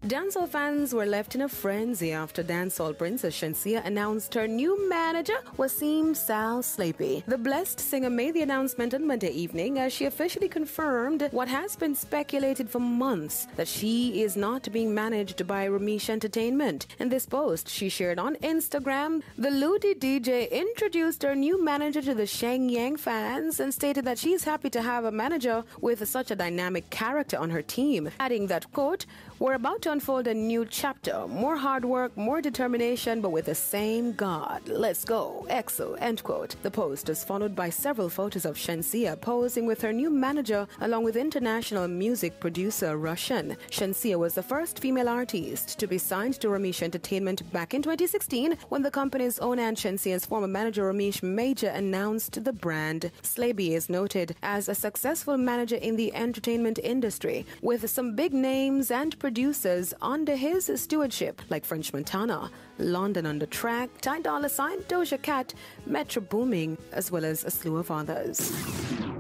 Dancehall fans were left in a frenzy after dancehall princess Shenseea announced her new manager, Wasim Sal Slaby. The blessed singer made the announcement on Monday evening as she officially confirmed what has been speculated for months, that she is not being managed by Ramesh Entertainment. In this post she shared on Instagram, the Ludi DJ introduced her new manager to the Sheng Yang fans and stated that she is happy to have a manager with such a dynamic character on her team, adding that, quote, "We're about to unfold a new chapter, more hard work, more determination, but with the same God. Let's go, EXO," end quote. The post is followed by several photos of Shenseea posing with her new manager along with international music producer Roshan. Shenseea was the first female artist to be signed to Ramesh Entertainment back in 2016 when the company's owner and Shensea's former manager Ramesh Major announced the brand. Slaby is noted as a successful manager in the entertainment industry with some big names and producers under his stewardship like French Montana, London on the Track, Ty Dolla $ign, Doja Cat, Metro Booming, as well as a slew of others.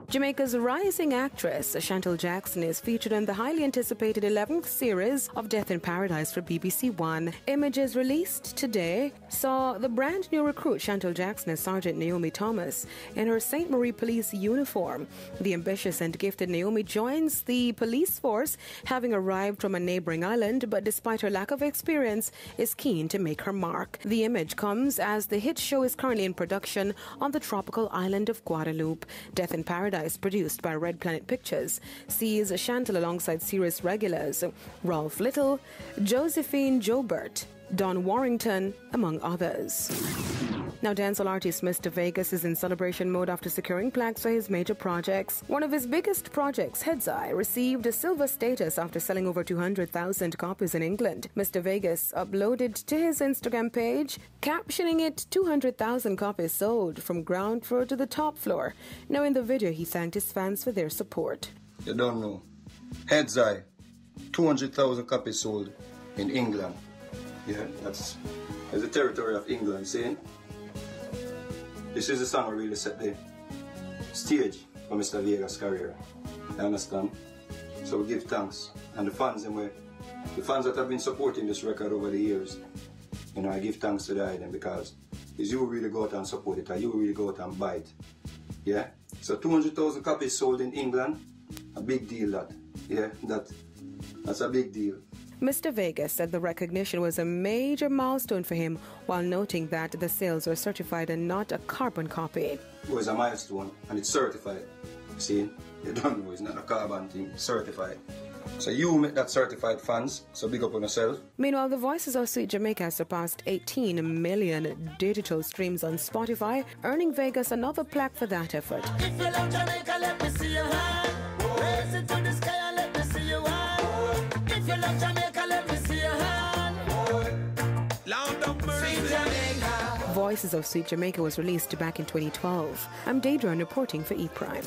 Jamaica's rising actress Chantal Jackson is featured in the highly anticipated 11th series of Death in Paradise for BBC One. Images released today saw the brand new recruit Chantal Jackson as Sergeant Naomi Thomas in her St. Marie police uniform. The ambitious and gifted Naomi joins the police force, having arrived from a neighboring island, but despite her lack of experience, is keen to make her mark. The image comes as the hit show is currently in production on the tropical island of Guadeloupe. Death in Paradise, produced by Red Planet Pictures, sees Chantal alongside series regulars Ralph Little, Josephine Joubert, Don Warrington, among others. Now, dancehall artist Mr. Vegas is in celebration mode after securing plaques for his major projects. One of his biggest projects, Heads Eye, received a silver status after selling over 200,000 copies in England. Mr. Vegas uploaded to his Instagram page, captioning it 200,000 copies sold from ground floor to the top floor. Now, in the video, he thanked his fans for their support. You don't know. Heads Eye, 200,000 copies sold in England. Yeah, that's the territory of England, see? This is the song that really set the stage for Mr. Vegas' career. You understand? So we give thanks. And the fans that have been supporting this record over the years, you know, I give thanks to them because it's you really go out and support it, and you really go out and buy it. Yeah? So 200,000 copies sold in England, a big deal that. Yeah, that's a big deal. Mr. Vegas said the recognition was a major milestone for him, while noting that the sales were certified and not a carbon copy. It was a milestone and it's certified. See, you don't know, it's not a carbon thing, it's certified. So you make that certified fans, so big up on yourself. Meanwhile, the Voices of Sweet Jamaica has surpassed 18 million digital streams on Spotify, earning Vegas another plaque for that effort. If you love Jamaica, let me see your hand. Raise it to the sky and let me see your hand. If you love Jamaica, let me see your hand. Sweet Jamaica. Voices of Sweet Jamaica was released back in 2012. I'm Daedron reporting for ePrime.